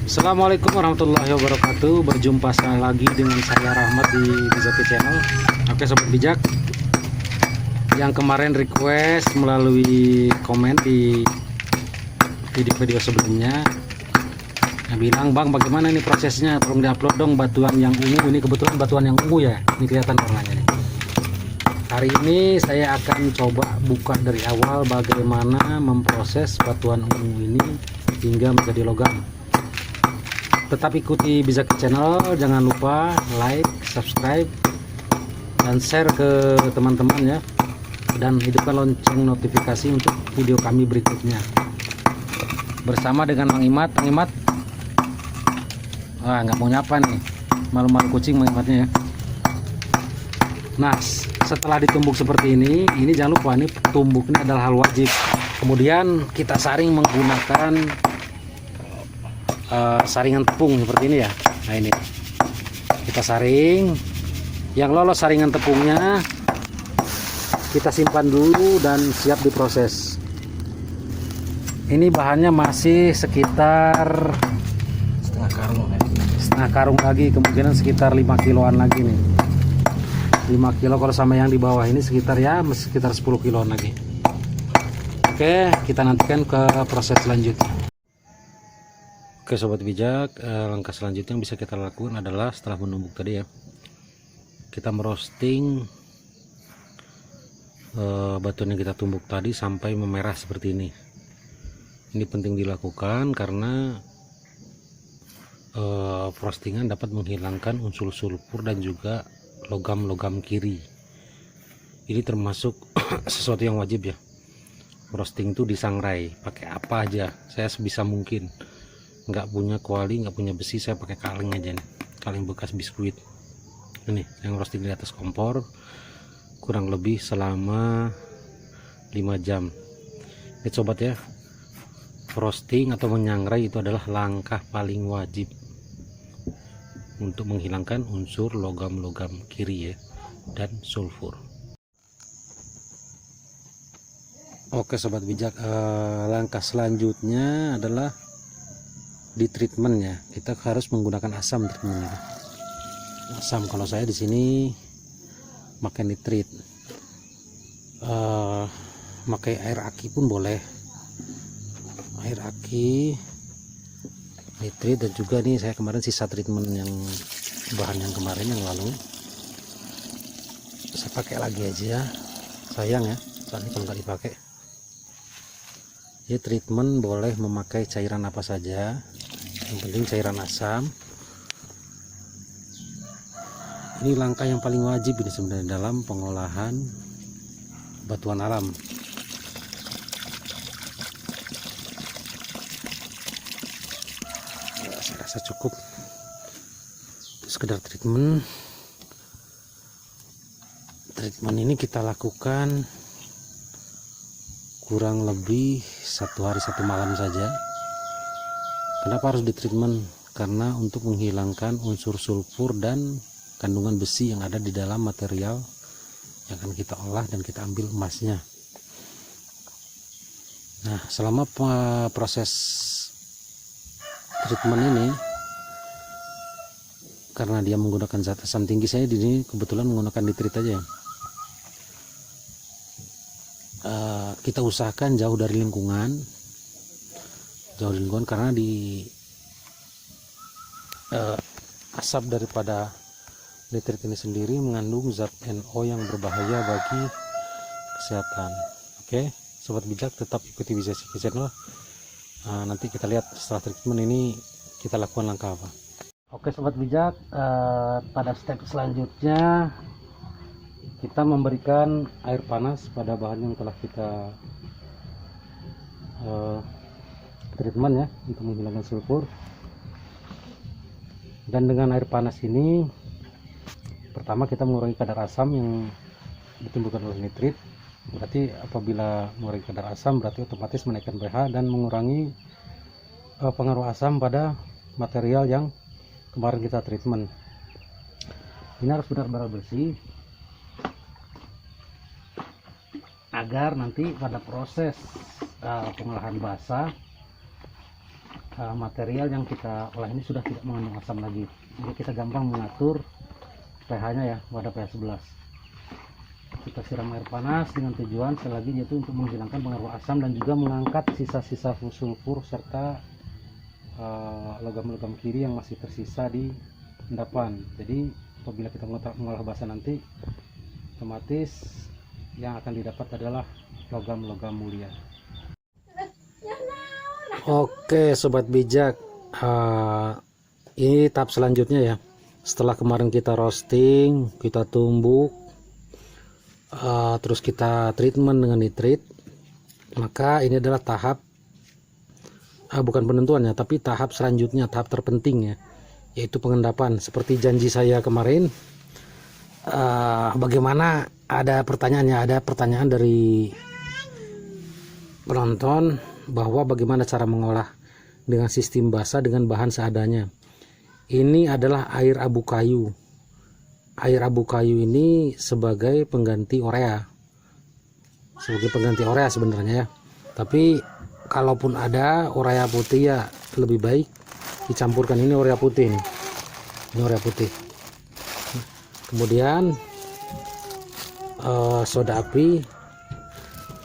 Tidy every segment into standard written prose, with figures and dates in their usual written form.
Assalamualaikum warahmatullahi wabarakatuh. Berjumpa lagi dengan saya Rahmat di Bizaki Channel. Oke sobat bijak, yang kemarin request melalui komen di video-video sebelumnya, yang bilang, bang bagaimana ini prosesnya, tolong diupload dong batuan yang ungu. Ini kebetulan batuan yang ungu ya, ini kelihatan warnanya nih. Hari ini saya akan coba buka dari awal bagaimana memproses batuan ungu ini hingga menjadi logam. Tetap ikuti Bizaki Channel, jangan lupa like, subscribe, dan share ke teman-teman ya, dan hidupkan lonceng notifikasi untuk video kami berikutnya. Bersama dengan Mang Imat. Mang Imat, wah nggak mau nyapa nih, malu-malu kucing Mang Imatnya ya. Nah, setelah ditumbuk seperti ini jangan lupa nih, tumbuk ini adalah hal wajib. Kemudian kita saring menggunakan saringan tepung seperti ini ya. Nah ini kita saring, yang lolos saringan tepungnya kita simpan dulu dan siap diproses. Ini bahannya masih sekitar setengah karung lagi, kemungkinan sekitar 5 kiloan lagi nih. 5 kilo kalau sama yang di bawah ini sekitar 10 kiloan lagi. Oke, kita nantikan ke proses selanjutnya. Oke sobat bijak, langkah selanjutnya yang bisa kita lakukan adalah setelah menumbuk tadi ya, kita merosting batuan yang kita tumbuk tadi sampai memerah seperti ini. Ini penting dilakukan karena roastingan dapat menghilangkan unsur sulfur dan juga logam-logam kiri. Ini termasuk sesuatu yang wajib ya. Roasting itu disangrai pakai apa aja, saya sebisa mungkin. Nggak punya kuali, nggak punya besi, saya pakai kaleng aja nih, kaleng bekas biskuit ini yang roasting di atas kompor kurang lebih selama 5 jam. Ini sobat ya, roasting atau menyangrai itu adalah langkah paling wajib untuk menghilangkan unsur logam-logam kiri ya, dan sulfur. Oke sobat bijak, langkah selanjutnya adalah di treatment ya. Kita harus menggunakan asam treatmentnya. Asam, kalau saya di sini pakai nitrit, pakai air aki pun boleh, air aki, nitrit, dan juga nih saya kemarin sisa treatment yang bahan yang kemarin yang lalu saya pakai lagi aja, sayang ya soalnya kalau nggak dipakai. Ya treatment boleh memakai cairan apa saja, yang penting cairan asam. Ini langkah yang paling wajib ini sebenarnya dalam pengolahan batuan alam. Ya, saya rasa cukup sekedar treatment. Treatment ini kita lakukan kurang lebih 1 hari 1 malam saja. Kenapa harus di treatment? Karena untuk menghilangkan unsur sulfur dan kandungan besi yang ada di dalam material yang akan kita olah dan kita ambil emasnya. Nah, selama proses treatment ini, karena dia menggunakan zat asam tinggi, saya di sini kebetulan menggunakan nitrit aja ya. Kita usahakan jauh dari lingkungan, karena di asap daripada nitrit ini sendiri mengandung zat NO yang berbahaya bagi kesehatan. Oke sobat bijak, tetap ikuti Bizaki Channel. Nanti kita lihat setelah treatment ini kita lakukan langkah apa. Oke sobat bijak, pada step selanjutnya kita memberikan air panas pada bahan yang telah kita treatment ya, untuk menghilangkan sulfur. Dan dengan air panas ini, pertama kita mengurangi kadar asam yang ditimbulkan oleh nitrit. Berarti apabila mengurangi kadar asam berarti otomatis menaikkan pH dan mengurangi pengaruh asam pada material yang kemarin kita treatment. Ini harus benar-benar bersih agar nanti pada proses pengolahan basah material yang kita olah ini sudah tidak mengandung asam lagi, jadi kita gampang mengatur pH-nya ya pada pH 11. Kita siram air panas dengan tujuan selagi dia itu untuk menghilangkan pengaruh asam dan juga mengangkat sisa-sisa sulfur serta logam-logam kiri yang masih tersisa di endapan. Jadi apabila kita mengolah basa nanti, otomatis yang akan didapat adalah logam-logam mulia. Oke sobat bijak, ini tahap selanjutnya ya. Setelah kemarin kita roasting, kita tumbuk, terus kita treatment dengan nitrit, maka ini adalah tahap bukan penentuannya, tapi tahap selanjutnya, tahap terpenting ya, yaitu pengendapan. Seperti janji saya kemarin, bagaimana, ada pertanyaan dari penonton bahwa bagaimana cara mengolah dengan sistem basa dengan bahan seadanya. Ini adalah air abu kayu. Air abu kayu ini sebagai pengganti urea, sebenarnya ya. Tapi kalaupun ada urea putih ya lebih baik dicampurkan. Ini urea putih nih. Ini urea putih. Kemudian soda api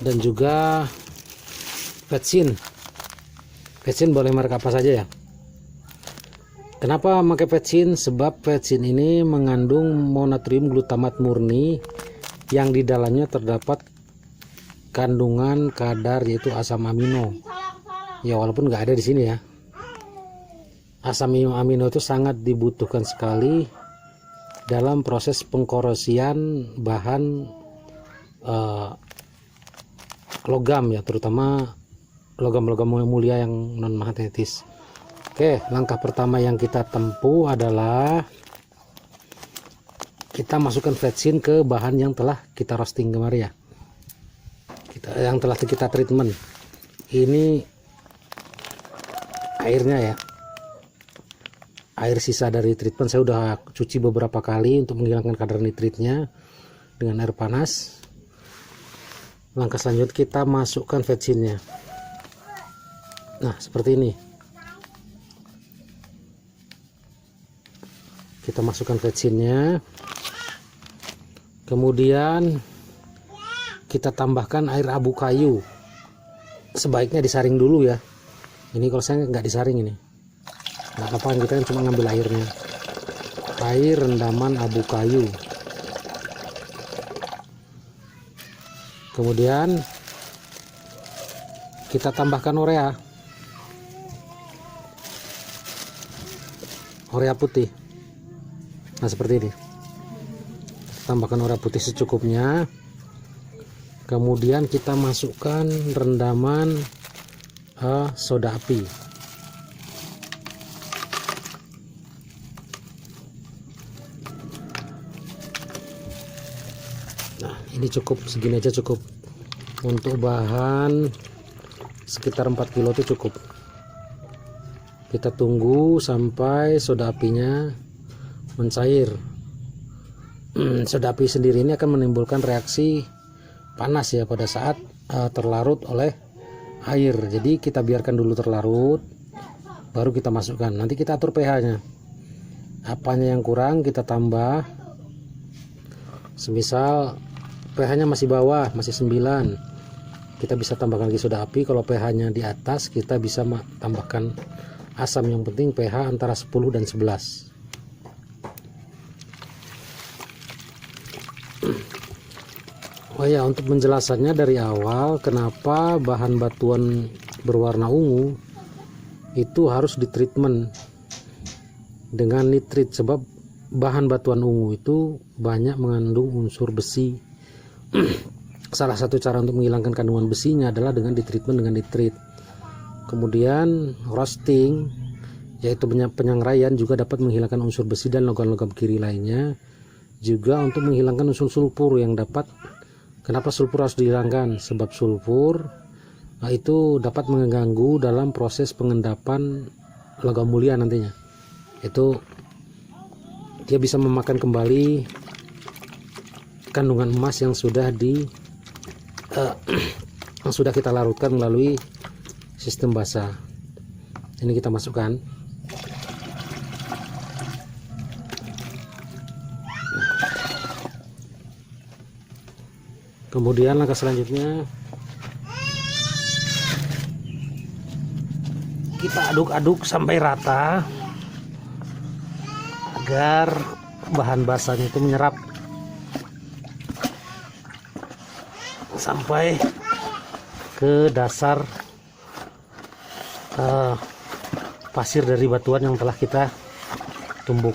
dan juga vetsin. Vetsin boleh merek apa saja ya. Kenapa pakai vetsin? Sebab vetsin ini mengandung monatrium glutamat murni yang di dalamnya terdapat kandungan kadar yaitu asam amino. Ya walaupun nggak ada di sini ya. Asam amino itu sangat dibutuhkan sekali dalam proses pengkorosian bahan logam ya, terutama logam-logam mulia yang non magnetis. Oke, langkah pertama yang kita tempuh adalah kita masukkan vetsin ke bahan yang telah kita roasting kemarin ya, yang telah kita treatment. Ini airnya ya, air sisa dari treatment. Saya udah cuci beberapa kali untuk menghilangkan kadar nitritnya dengan air panas. Langkah selanjutnya kita masukkan vetsinnya. Nah seperti ini, kita masukkan vetsinnya, kemudian kita tambahkan air abu kayu. Sebaiknya disaring dulu ya. Ini kalau saya nggak disaring ini nggak apa-apa, kita kan cuma ngambil airnya. Air rendaman abu kayu. Kemudian kita tambahkan urea putih. Nah seperti ini, tambahkan urea putih secukupnya. Kemudian kita masukkan rendaman soda api. Nah ini cukup, segini aja cukup untuk bahan sekitar 4 kilo itu cukup. Kita tunggu sampai soda apinya mencair. Soda api sendiri ini akan menimbulkan reaksi panas ya pada saat terlarut oleh air. Jadi kita biarkan dulu terlarut, baru kita masukkan. Nanti kita atur pH-nya. Apanya yang kurang kita tambah. Semisal pH-nya masih bawah, masih 9, kita bisa tambahkan lagi soda api. Kalau pH-nya di atas, kita bisa tambahkan asam. Yang penting pH antara 10 dan 11. Oh ya, untuk menjelasannya dari awal, kenapa bahan batuan berwarna ungu itu harus ditreatment dengan nitrit. Sebab bahan batuan ungu itu banyak mengandung unsur besi. Salah satu cara untuk menghilangkan kandungan besinya adalah dengan ditreatment dengan nitrit. Kemudian roasting, yaitu penyangraian, juga dapat menghilangkan unsur besi dan logam-logam kiri lainnya. Juga untuk menghilangkan unsur sulfur yang dapat. Kenapa sulfur harus dihilangkan? Sebab sulfur itu dapat mengganggu dalam proses pengendapan logam mulia nantinya. Itu dia bisa memakan kembali kandungan emas yang sudah kita larutkan melalui sistem basa. Ini kita masukkan. Kemudian langkah selanjutnya kita aduk-aduk sampai rata agar bahan basahnya itu menyerap sampai ke dasar pasir dari batuan yang telah kita tumbuk.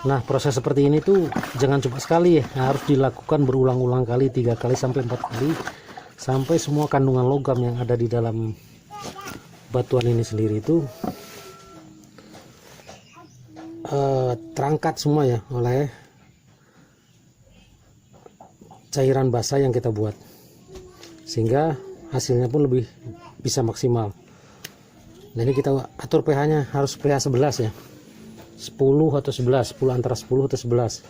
Nah, proses seperti ini tuh jangan cuma sekali ya, harus dilakukan berulang-ulang kali, 3 kali sampai 4 kali, sampai semua kandungan logam yang ada di dalam batuan ini sendiri itu terangkat semua ya oleh cairan basah yang kita buat, sehingga hasilnya pun lebih bisa maksimal. Nah, ini kita atur pH nya harus pH 11 ya, 10 atau 11, 10 antara 10 atau 11.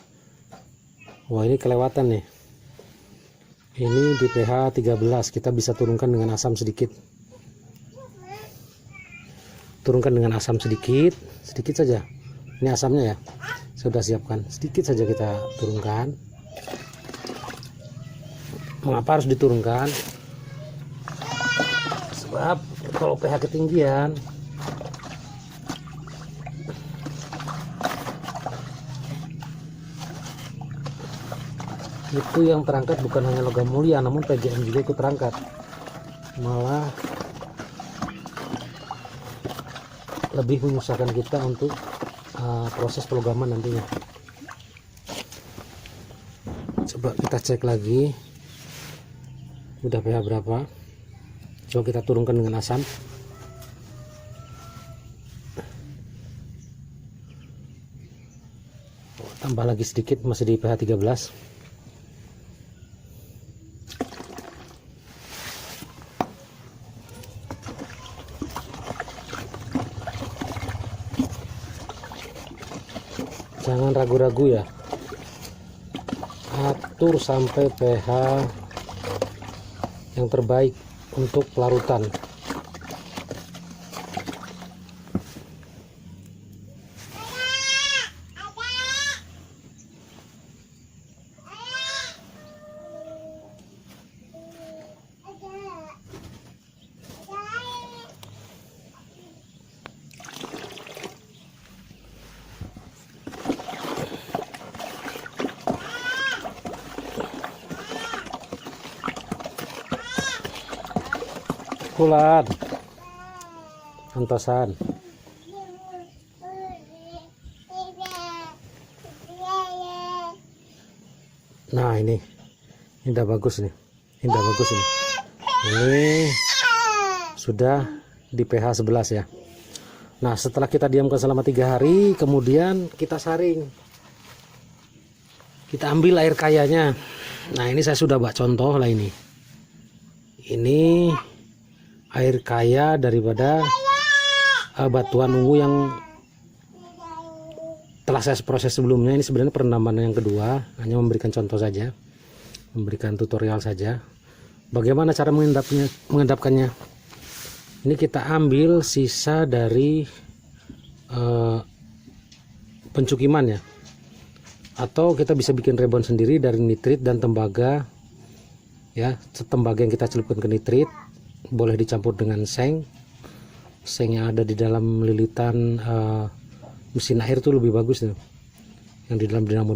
Wah, ini kelewatan nih. Ini di pH 13, kita bisa turunkan dengan asam sedikit. Turunkan dengan asam sedikit saja. Ini asamnya ya, sudah siapkan. Sedikit saja kita turunkan. Mengapa harus diturunkan? Sebab kalau pH ketinggian, itu yang terangkat bukan hanya logam mulia, namun PGM juga ikut terangkat, malah lebih menyusahkan kita untuk proses pelogaman nantinya. Coba kita cek lagi udah pH berapa. Coba kita turunkan dengan asam. Tambah lagi sedikit, masih di pH 13. Jangan ragu-ragu ya, atur sampai pH yang terbaik untuk pelarutan. Pukulan antosan. Nah, ini udah bagus nih, ini udah bagus ini. Ini sudah di pH 11 ya. Nah, setelah kita diamkan selama 3 hari, kemudian kita saring, kita ambil air kayanya. Nah, ini saya sudah buat contoh lah ini air kaya daripada batuan ungu yang telah saya proses sebelumnya. Ini sebenarnya perendaman yang kedua, hanya memberikan contoh saja, memberikan tutorial saja bagaimana cara mengendapkannya. Ini kita ambil sisa dari pencukiman ya, atau kita bisa bikin rebon sendiri dari nitrit dan tembaga ya. Tembaga yang kita celupkan ke nitrit boleh dicampur dengan seng yang ada di dalam lilitan mesin air, itu lebih bagus tuh, yang di dalam dinamo.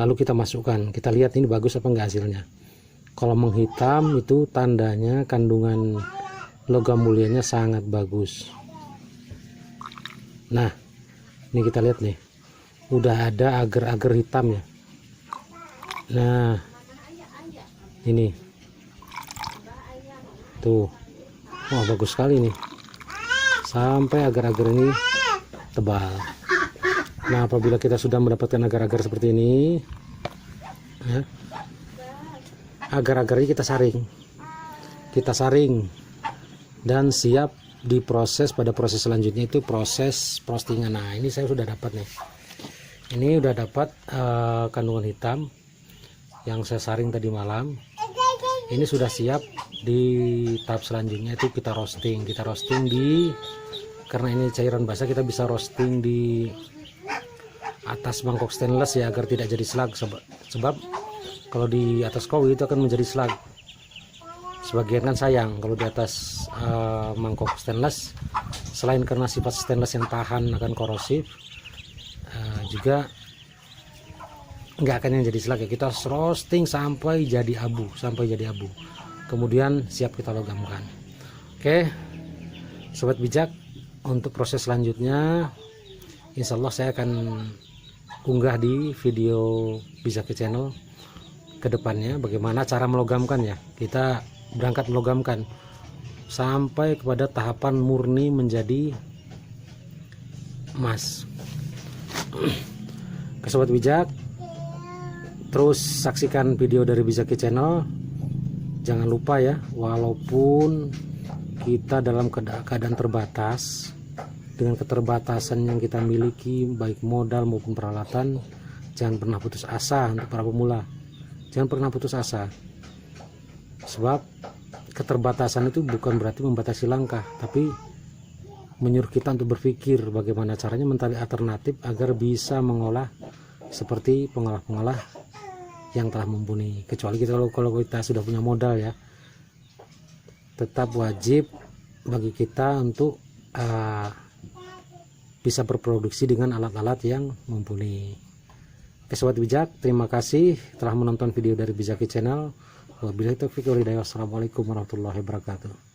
Lalu kita masukkan, kita lihat ini bagus apa enggak hasilnya. Kalau menghitam itu tandanya kandungan logam mulianya sangat bagus. Nah, ini kita lihat nih, udah ada agar-agar hitam ya. Nah, ini tuh, wah bagus sekali nih, sampai agar-agar ini tebal. Nah, apabila kita sudah mendapatkan agar-agar seperti ini ya, agar-agarnya kita saring dan siap diproses pada proses selanjutnya, itu proses frostingan. Nah, ini saya sudah dapat nih, ini udah dapat kandungan hitam yang saya saring tadi malam. Ini sudah siap. Di tahap selanjutnya itu kita roasting di, karena ini cairan basah, kita bisa roasting di atas mangkok stainless ya, agar tidak jadi slag. Sebab kalau di atas kowi itu akan menjadi slag. Sebagian kan sayang kalau di atas mangkok stainless, selain karena sifat stainless yang tahan akan korosif, juga nggak akan yang jadi slag ya. Kita harus roasting sampai jadi abu, kemudian siap kita logamkan. Oke sobat bijak, untuk proses selanjutnya insya Allah saya akan unggah di video Bizaki channel kedepannya bagaimana cara melogamkan ya. Kita berangkat melogamkan sampai kepada tahapan murni menjadi emas. Ke sobat bijak, terus saksikan video dari Bizaki channel. Jangan lupa ya, walaupun kita dalam keadaan terbatas, dengan keterbatasan yang kita miliki baik modal maupun peralatan, jangan pernah putus asa. Untuk para pemula, jangan pernah putus asa, sebab keterbatasan itu bukan berarti membatasi langkah, tapi menyuruh kita untuk berpikir bagaimana caranya mencari alternatif agar bisa mengolah seperti pengolah-pengolah yang telah mumpuni. Kecuali kita kalau kita sudah punya modal ya, tetap wajib bagi kita untuk bisa berproduksi dengan alat-alat yang mumpuni. Oke sobat bijak, terima kasih telah menonton video dari Bizaki channel. Wabillahi taufiq wal hidayah. Wassalamualaikum warahmatullahi wabarakatuh.